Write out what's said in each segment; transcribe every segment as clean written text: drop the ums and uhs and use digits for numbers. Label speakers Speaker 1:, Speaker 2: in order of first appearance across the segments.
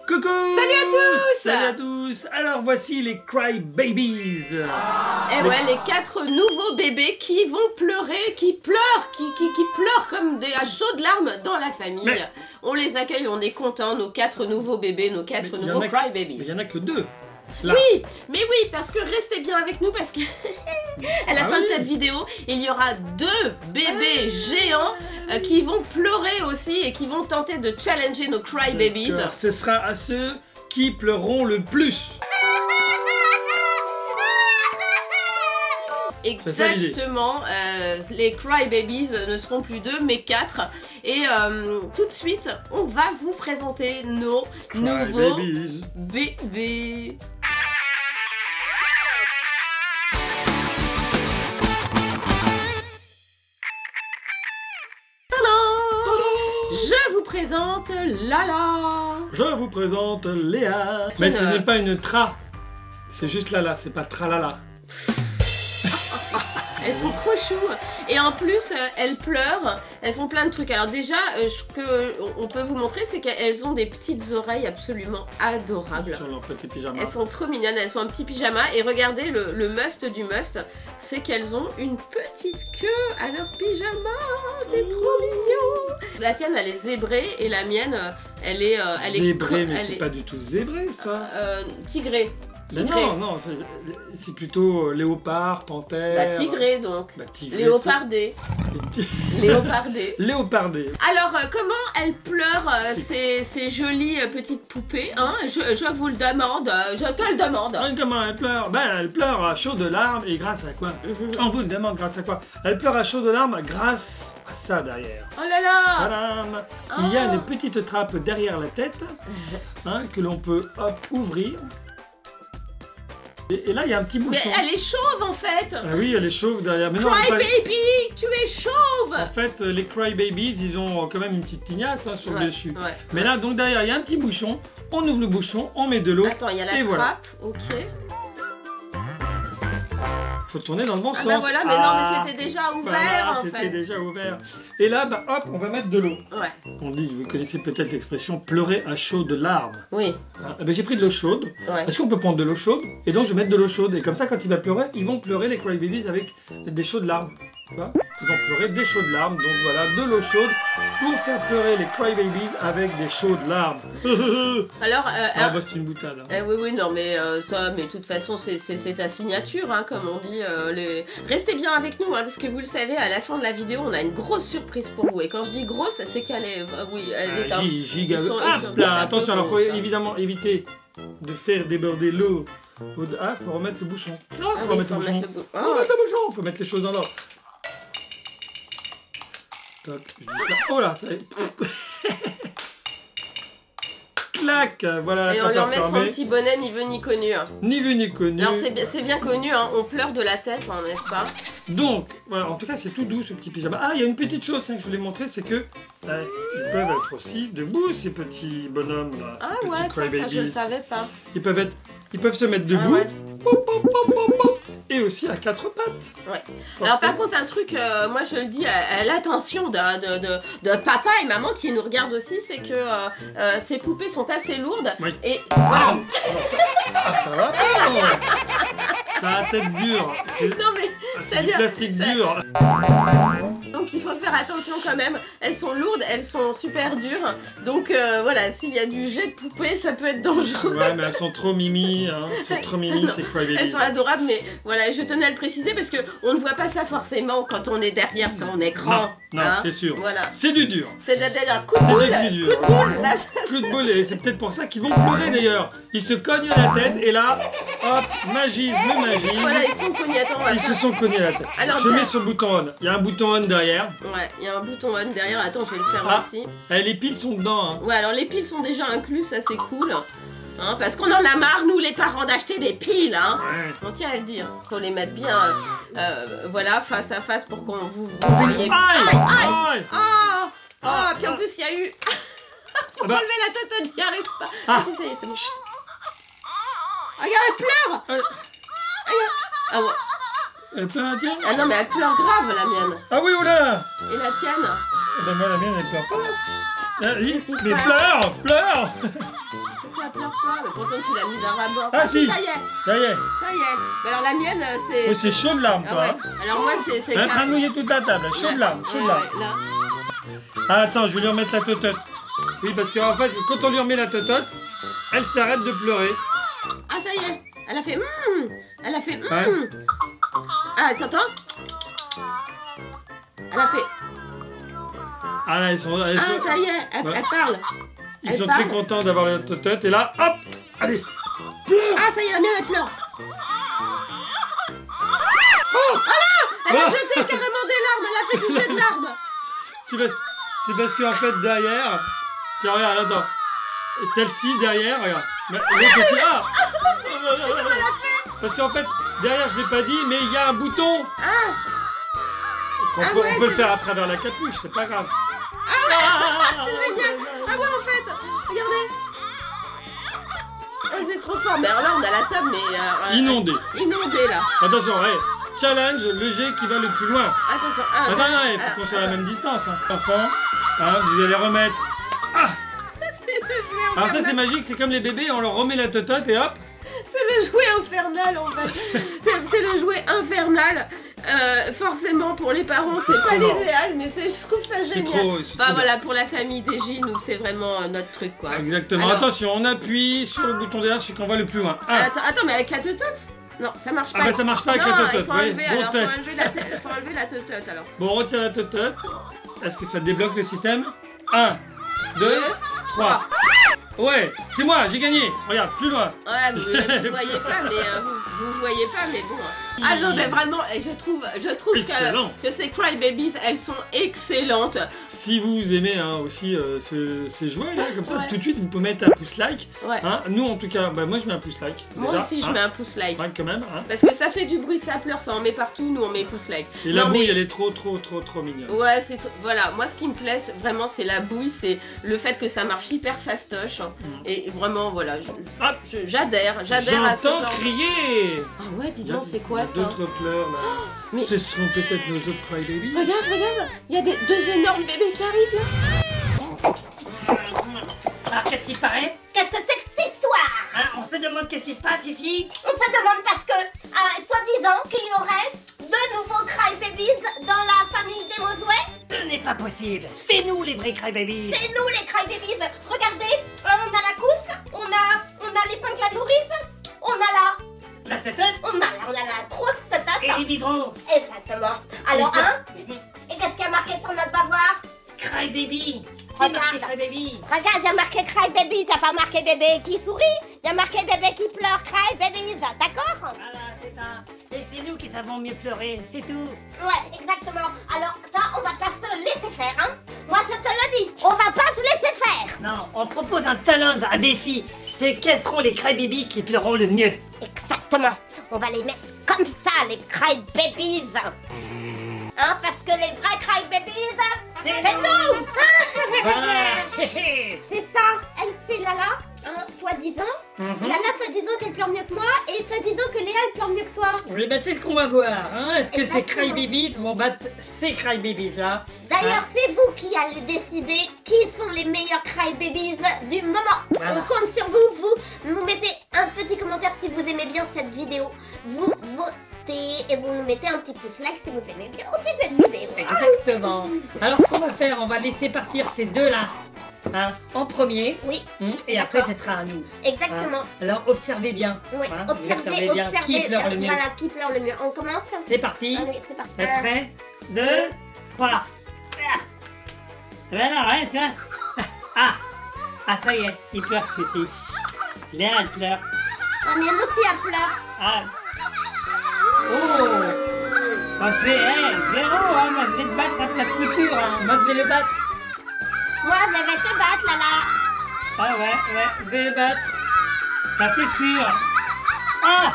Speaker 1: Coucou!
Speaker 2: Salut à tous!
Speaker 1: Salut à tous! Alors voici les Cry Babies!
Speaker 2: Et ouais, les 4 nouveaux bébés qui vont pleurer, qui pleurent, qui pleurent comme à chaudes larmes dans la famille.
Speaker 1: Mais...
Speaker 2: on les accueille, on est contents, nos 4 nouveaux bébés, nos 4 nouveaux Cry Babies.
Speaker 1: Mais il n'y en a que 2! Là.
Speaker 2: Oui, mais oui, parce que restez bien avec nous parce que à la fin de cette vidéo, il y aura 2 bébés géants qui vont pleurer aussi et qui vont tenter de challenger nos Cry Babies.
Speaker 1: Ce sera à ceux qui pleureront le plus.
Speaker 2: Exactement, les Cry Babies ne seront plus 2 mais 4 et tout de suite on va vous présenter nos nouveaux bébés. Je vous présente Lala.
Speaker 1: Je vous présente Léa. Mais ce n'est pas une tra, c'est juste Lala, c'est pas tralala.
Speaker 2: Elles sont trop choues et en plus elles pleurent, elles font plein de trucs. Alors déjà, ce qu'on peut vous montrer, c'est qu'elles ont des petites oreilles absolument adorables.
Speaker 1: Sur leur petit pyjama.
Speaker 2: Elles sont trop mignonnes, elles sont un petit pyjama et regardez le must du must, c'est qu'elles ont une petite queue à leur pyjama, c'est trop mignon. La tienne elle est zébrée et la mienne elle est
Speaker 1: zébrée, mais c'est pas du tout zébré ça.
Speaker 2: Tigrée.
Speaker 1: Mais non, c'est plutôt léopard, panthère...
Speaker 2: Bah tigré donc, léopardé.
Speaker 1: Léopardé.
Speaker 2: Alors comment elles pleurent ces jolies petites poupées hein, je vous le demande, je te le demande.
Speaker 1: Comment elles pleurent? Ben elles pleurent à chaudes larmes et grâce à quoi? On vous le demande grâce à quoi? Elles pleurent à chaudes larmes grâce à ça derrière.
Speaker 2: Oh là là!
Speaker 1: Tadam! Il y a une petite trappe derrière la tête hein, que l'on peut hop, ouvrir. Et là, il y a un petit bouchon.
Speaker 2: Mais elle est chauve en fait.
Speaker 1: Ah oui, elle est chauve derrière. Mais
Speaker 2: Cry
Speaker 1: non,
Speaker 2: Baby, tu es chauve.
Speaker 1: En fait, les Cry Babies, ils ont quand même une petite tignasse hein, sur le dessus.
Speaker 2: Ouais,
Speaker 1: mais là, donc derrière, il y a un petit bouchon. On ouvre le bouchon, on met de l'eau.
Speaker 2: Attends, il y a la trappe,
Speaker 1: voilà.
Speaker 2: Ok.
Speaker 1: Faut tourner dans le bon sens.
Speaker 2: Bah voilà, mais non, mais c'était déjà ouvert
Speaker 1: voilà,
Speaker 2: en fait.
Speaker 1: C'était déjà ouvert. Et là, bah hop, on va mettre de l'eau.
Speaker 2: Ouais.
Speaker 1: On dit, vous connaissez peut-être l'expression pleurer à chaudes larmes.
Speaker 2: Oui.
Speaker 1: Hein, ben, j'ai pris de l'eau chaude.
Speaker 2: Ouais.
Speaker 1: Est-ce qu'on peut prendre de l'eau chaude? Et donc je vais mettre de l'eau chaude. Et comme ça, quand il va pleurer, ils vont pleurer les Cry Babies avec des chaudes larmes. Tu vois? Ils vont pleurer des chaudes larmes. Donc voilà, de l'eau chaude pour faire pleurer les Cry Babies avec des chaudes larmes.
Speaker 2: Alors,
Speaker 1: bah, c'est une boutade. Hein.
Speaker 2: Oui, non, mais ça, mais de toute façon, c'est ta signature, hein, comme on dit. Restez bien avec nous, hein, parce que vous le savez, à la fin de la vidéo, on a une grosse surprise pour vous. Et quand je dis grosse, c'est qu'elle est, oui, elle est
Speaker 1: giga. Attention, alors faut évidemment éviter de faire déborder l'eau. Ah, faut remettre le bouchon. Faut remettre le bouchon. Faut mettre les choses dans l'ordre. Toc, je dis ça. Oh là, ça y est. Clac, voilà la
Speaker 2: et on lui remet son petit bonnet ni vu ni connu. Hein.
Speaker 1: Ni vu ni connu.
Speaker 2: Alors c'est bien connu, hein, on pleure de la tête, hein, n'est-ce pas?
Speaker 1: Donc, voilà, en tout cas c'est tout doux ce petit pyjama. Ah, il y a une petite chose hein, que je voulais montrer, c'est que ils peuvent être aussi debout ces petits bonhommes là.
Speaker 2: Ah ouais, tiens, ça je le savais pas.
Speaker 1: Ils peuvent se mettre debout.
Speaker 2: Ah ouais.
Speaker 1: Pop, pop, pop, pop, pop. Et aussi à 4 pattes.
Speaker 2: Ouais. Alors par contre un truc, moi je le dis à l'attention de papa et maman qui nous regardent aussi, c'est que ces poupées sont assez lourdes.
Speaker 1: Oui.
Speaker 2: Et voilà.
Speaker 1: Ah ça va pas. Ça a la tête dure.
Speaker 2: Non mais
Speaker 1: c'est du plastique dur.
Speaker 2: Donc il faut faire attention quand même. Elles sont lourdes, elles sont super dures. Donc voilà, s'il y a du jet de poupée, ça peut être dangereux.
Speaker 1: Ouais, mais elles sont trop mimi, hein. Elles sont trop mimi, ces Cry Babies.
Speaker 2: Elles sont adorables, mais voilà, je tenais à le préciser parce que on ne voit pas ça forcément quand on est derrière son écran.
Speaker 1: Non,
Speaker 2: hein,
Speaker 1: c'est sûr.
Speaker 2: Voilà.
Speaker 1: C'est du dur.
Speaker 2: C'est d'ailleurs coup de boule.
Speaker 1: Coup de boule, et c'est peut-être pour ça qu'ils vont pleurer d'ailleurs. Ils se cognent la tête et là, hop, magisme.
Speaker 2: Voilà, ils sont cognés. Attends,
Speaker 1: ils se sont cognés la tête. Alors, je mets ce bouton on. Il y a un bouton on derrière.
Speaker 2: Ouais, il y a un bouton on derrière. Attends, je vais le faire aussi.
Speaker 1: Les piles sont dedans. Hein.
Speaker 2: Ouais, alors les piles sont déjà inclus, ça c'est cool. Hein, parce qu'on en a marre, nous les parents, d'acheter des piles. Hein. Ouais. On tient à le dire. Faut les mettre bien voilà, face à face pour qu'on vous voyez. Aïe. Ah, puis en plus il y a eu... Faut pas lever la tête, j'y arrive pas. Ah si, ça y est, c'est bon. Regarde, elle pleure. Ah ouais.
Speaker 1: Elle pleure la tienne?
Speaker 2: Ah non, mais elle pleure grave, la mienne.
Speaker 1: Ah oui, oula.
Speaker 2: Et la tienne?
Speaker 1: Ben moi, la mienne, elle pleure pas.
Speaker 2: Qu'est-ce qui se passe?
Speaker 1: Mais pleure.
Speaker 2: quoi? Mais pourtant tu l'as mise à ras-bord.
Speaker 1: Ah si.
Speaker 2: Ça y est.
Speaker 1: Ça y est.
Speaker 2: Ça y est. Mais alors la mienne, c'est...
Speaker 1: Oh, c'est chaud de larmes,
Speaker 2: Ah
Speaker 1: toi.
Speaker 2: ouais.
Speaker 1: Hein.
Speaker 2: Alors moi, c'est...
Speaker 1: On est en train de mouiller toute la table. Chaud de larmes, chaud de larmes.
Speaker 2: Ouais, là.
Speaker 1: Ah, attends, je vais lui remettre la totote. Oui, parce qu'en fait, quand on lui remet la totote, elle s'arrête de pleurer.
Speaker 2: Ah, ça y est. Elle a fait... Elle a fait...
Speaker 1: Ouais.
Speaker 2: Ah, t'entends? Elle a fait...
Speaker 1: Ah là, ils sont
Speaker 2: Ah, ça y est. Elle,
Speaker 1: Ouais.
Speaker 2: elle parle.
Speaker 1: ils
Speaker 2: Elle
Speaker 1: sont
Speaker 2: parle.
Speaker 1: très contents d'avoir la totote. Et là, hop, allez.
Speaker 2: Ah, ça y est, la mienne, elle pleure.
Speaker 1: Oh,
Speaker 2: Elle a
Speaker 1: Ah.
Speaker 2: jeté carrément des larmes. Elle a fait du jet de larmes.
Speaker 1: c'est parce qu'en fait, derrière... Tiens, regarde, attends. Celle-ci, derrière, regarde. Mais l'autre aussi, ah. Parce qu'en fait, derrière, je l'ai pas dit, mais il y a un bouton.
Speaker 2: Ah,
Speaker 1: On
Speaker 2: Ah
Speaker 1: peut,
Speaker 2: ouais,
Speaker 1: on peut le
Speaker 2: c'est
Speaker 1: faire à travers la capuche, c'est pas grave.
Speaker 2: c'est génial. Ah ouais, en fait. Regardez. Ah, c'est trop fort. Mais alors là, on a la table, mais...
Speaker 1: Inondé.
Speaker 2: Inondée, là.
Speaker 1: Attention, ouais. Challenge, le jet qui va le plus loin.
Speaker 2: Attention.
Speaker 1: Attends, non, il faut qu'on soit à la même distance. Hein. Enfant, hein, vous allez remettre. Ah. Alors ça, c'est magique, c'est comme les bébés, on leur remet la totote et hop.
Speaker 2: C'est le jouet infernal, en fait. C'est le jouet infernal. Forcément, pour les parents,
Speaker 1: C'est
Speaker 2: c'est
Speaker 1: trop
Speaker 2: pas
Speaker 1: marrant.
Speaker 2: l'idéal, mais je trouve ça
Speaker 1: C'est
Speaker 2: génial.
Speaker 1: trop, c'est
Speaker 2: Bah
Speaker 1: trop
Speaker 2: voilà, pour la famille des J, nous, c'est vraiment notre truc, quoi.
Speaker 1: Exactement.
Speaker 2: Alors-
Speaker 1: Attention, on appuie sur le bouton derrière, celui qu'on va le plus loin. Un.
Speaker 2: Attends, mais avec la totote? Non, ça marche pas.
Speaker 1: Ah bah ça marche pas avec
Speaker 2: non,
Speaker 1: la totote,
Speaker 2: il faut
Speaker 1: oui.
Speaker 2: enlever,
Speaker 1: Bon
Speaker 2: alors,
Speaker 1: test.
Speaker 2: faut enlever la totote, alors.
Speaker 1: Bon, on retire la totote. Est-ce que ça débloque le système? 1, 2,
Speaker 2: Deux,
Speaker 1: 3. Ouais, c'est moi, j'ai gagné. Regarde, plus loin.
Speaker 2: Ouais, vous voyez pas, mais vous voyez pas, mais bon. Ah non, mais vraiment, et je trouve
Speaker 1: Excellent.
Speaker 2: que ces Cry Babies, elles sont excellentes.
Speaker 1: Si vous aimez hein, aussi ces jouets là, comme ça,
Speaker 2: Ouais.
Speaker 1: tout de suite vous pouvez mettre un pouce like.
Speaker 2: Ouais.
Speaker 1: Hein. Nous en tout cas, bah, moi je mets un pouce like.
Speaker 2: Moi
Speaker 1: déjà,
Speaker 2: aussi, je
Speaker 1: hein.
Speaker 2: mets un pouce like.
Speaker 1: Ouais, quand même. Hein.
Speaker 2: Parce que ça fait du bruit, ça pleure, ça en met partout, nous on met pouce like.
Speaker 1: Et la
Speaker 2: Non,
Speaker 1: bouille
Speaker 2: mais-
Speaker 1: elle est trop mignonne.
Speaker 2: Ouais, voilà, moi ce qui me plaît vraiment c'est la bouille, c'est le fait que ça marche hyper fastoche. Et vraiment, voilà,
Speaker 1: Ah.
Speaker 2: j'adère à ce
Speaker 1: J'entends
Speaker 2: genre.
Speaker 1: crier.
Speaker 2: Ah ouais, dis
Speaker 1: Il y a-
Speaker 2: donc, c'est quoi
Speaker 1: il y a
Speaker 2: ça?
Speaker 1: D'autres pleurs là.
Speaker 2: mais-
Speaker 1: Ce seront peut-être nos autres crybabies.
Speaker 2: Regarde, il y a deux énormes bébés qui arrivent là.
Speaker 3: Alors, qu'est-ce qui paraît?
Speaker 4: Qu'est-ce que c'est que cette histoire?
Speaker 3: Hein, on se demande qu'est-ce qui se passe ici?
Speaker 4: On se demande parce que, soi-disant, qu'il y aurait deux nouveaux crybabies dans la famille des Mosouets.
Speaker 3: Ce n'est pas possible. C'est nous les vrais crybabies.
Speaker 4: C'est nous les crybabies. Regardez, on a la cousse, on a l'épingle à nourrice, on a
Speaker 3: La tête
Speaker 4: on a la grosse
Speaker 3: et
Speaker 4: tête.
Speaker 3: les biberons.
Speaker 4: Exactement. Alors, et qu'est-ce qu'il y a marqué sur notre bavoir?
Speaker 3: Crybaby.
Speaker 4: Regarde.
Speaker 3: C'est marqué crybaby.
Speaker 4: Regarde, il y a marqué crybabies, il n'y a pas marqué bébé qui sourit, il y a marqué bébé qui pleure, crybabies, d'accord?
Speaker 3: Voilà, c'est ça. Et c'est nous qui savons mieux pleurer, c'est tout.
Speaker 4: Ouais, exactement. Alors ça, on va pas se laisser faire, hein. Moi, je te le dis, on va pas se laisser faire.
Speaker 3: Non, on propose un challenge, un défi. C'est quels seront les crybabies qui pleureront le mieux.
Speaker 4: Exactement. On va les mettre comme ça, les crybabies. Hein, parce que les vrais crybabies, c'est nous.
Speaker 3: Voilà. Hé, hé.
Speaker 4: C'est ça. Elle, c'est Lala, hein, soi-disant. Lala, soi-disant qu'elle pleure mieux que moi, et soi-disant que Léa, elle pleure mieux que toi.
Speaker 3: Oui, bah c'est ce qu'on va voir. Hein. Est-ce que ces
Speaker 4: Exactement.
Speaker 3: crybabies vont battre ces crybabies là?
Speaker 4: D'ailleurs, c'est vous qui allez décider qui sont les meilleurs crybabies du moment.
Speaker 3: Voilà.
Speaker 4: On compte sur vous. Vous nous mettez un petit commentaire si vous aimez bien cette vidéo. Vous votez et vous nous mettez un petit pouce like si vous aimez bien aussi cette vidéo.
Speaker 3: Exactement. Alors ce qu'on va faire, on va laisser partir ces deux-là hein, en premier.
Speaker 4: Oui,
Speaker 3: Et après ce sera à nous.
Speaker 4: exactement.
Speaker 3: Hein. Alors observez bien.
Speaker 4: Oui,
Speaker 3: hein, vous
Speaker 4: observez
Speaker 3: bien qui pleure le mieux.
Speaker 4: Voilà, qui pleure le mieux. On commence.
Speaker 3: C'est parti.
Speaker 4: Allez, c'est parti.
Speaker 3: Êtes prêts 2, 3. Ben non, hein, tu vois. Ah, ça y est, il pleure celui-ci. Léa, elle pleure.
Speaker 4: La mienne aussi, elle pleure.
Speaker 3: Ah. Oh. On fait, zéro, hein, moi je vais te battre à plat de couture, hein. Moi je vais le battre.
Speaker 4: Moi, je vais te battre, Lala.
Speaker 3: Ah ouais, je vais le battre. Ça fait sûr. Ah.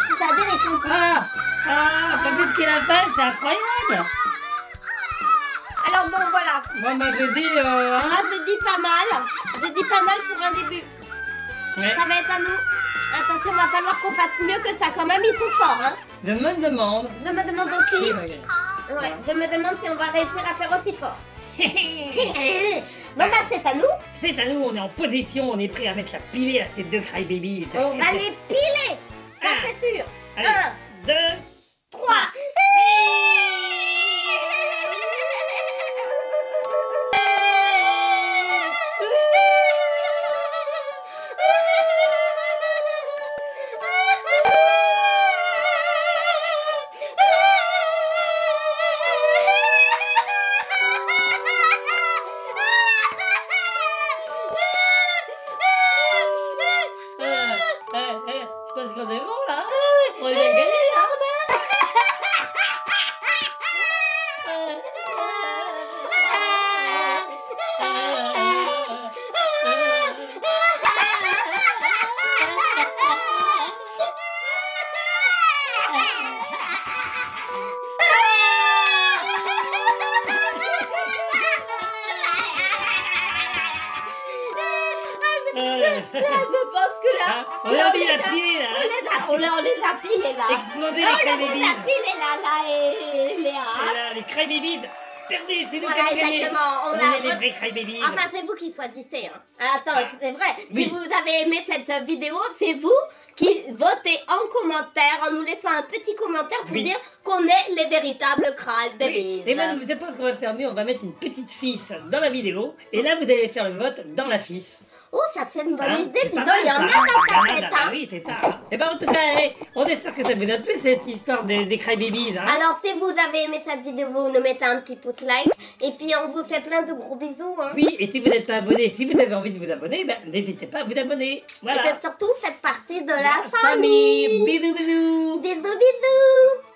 Speaker 4: C'est-à-dire, ils font
Speaker 3: T'as vu ce qu'il a fait, c'est incroyable.
Speaker 4: Alors bon, voilà.
Speaker 3: Moi, je dis,
Speaker 4: Moi, je dis pas mal. Je dis pas mal pour un début.
Speaker 3: ouais.
Speaker 4: Ça va être à nous. Attention, va falloir qu'on fasse mieux que ça quand même, ils sont forts, hein.
Speaker 3: Je me demande.
Speaker 4: Je me demande
Speaker 3: qui
Speaker 4: aussi.
Speaker 3: va gagner.
Speaker 4: Ouais, je me demande si on va réussir à faire aussi fort. Bon bah c'est à nous.
Speaker 3: C'est à nous, on est en position, on est prêt à mettre la pilée à ces deux crybabies.
Speaker 4: On va les piler. Ça
Speaker 3: Ah.
Speaker 4: c'est sûr.
Speaker 3: Allez,
Speaker 4: 1,
Speaker 3: 2,
Speaker 4: 3.
Speaker 3: je pense qu'on est bon là. On est bien gagné là.
Speaker 2: Je pense que là,
Speaker 3: On a mis la pilée là.
Speaker 2: on les a pilés là.
Speaker 3: Explosez
Speaker 2: On
Speaker 3: les
Speaker 2: les a
Speaker 3: crybabies.
Speaker 2: pilés là et Léa.
Speaker 3: Et là, les crybabies, perdez, c'est nous qui
Speaker 4: Voilà,
Speaker 3: avons gagné.
Speaker 4: exactement, on
Speaker 3: On
Speaker 4: a
Speaker 3: est les vrais crybabies.
Speaker 4: Enfin, c'est vous qui choisissez. Hein. Attends, c'est vrai.
Speaker 3: Oui.
Speaker 4: Si vous avez aimé cette vidéo, c'est vous qui votez en commentaire, en nous laissant un petit commentaire pour
Speaker 3: Oui.
Speaker 4: dire qu'on est les véritables crybabies.
Speaker 3: Oui. Et même, je pense qu'on va faire mieux, on va mettre une petite fiche dans la vidéo. Et là, vous allez faire le vote dans la fiche.
Speaker 4: Oh, ça c'est une bonne
Speaker 3: Hein,
Speaker 4: idée.
Speaker 3: c'est
Speaker 4: Dis
Speaker 3: pas
Speaker 4: donc, il y en a
Speaker 3: mal,
Speaker 4: dans
Speaker 3: ça.
Speaker 4: ta
Speaker 3: Il y en
Speaker 4: tête.
Speaker 3: a, bah
Speaker 4: Hein.
Speaker 3: oui, c'est ça. Et ben en tout cas, on espère que ça vous a plu cette histoire des crybabies. Hein.
Speaker 4: Alors, si vous avez aimé cette vidéo, vous nous mettez un petit pouce like. Et puis, on vous fait plein de gros bisous. Hein.
Speaker 3: Oui, et si vous n'êtes pas abonné, si vous avez envie de vous abonner, ben, n'hésitez pas à vous abonner.
Speaker 4: Et
Speaker 3: Voilà.
Speaker 4: puis surtout, faites partie de la
Speaker 3: Famille.
Speaker 4: famille.
Speaker 3: Bisous, bisous.
Speaker 4: Bisous, bisous.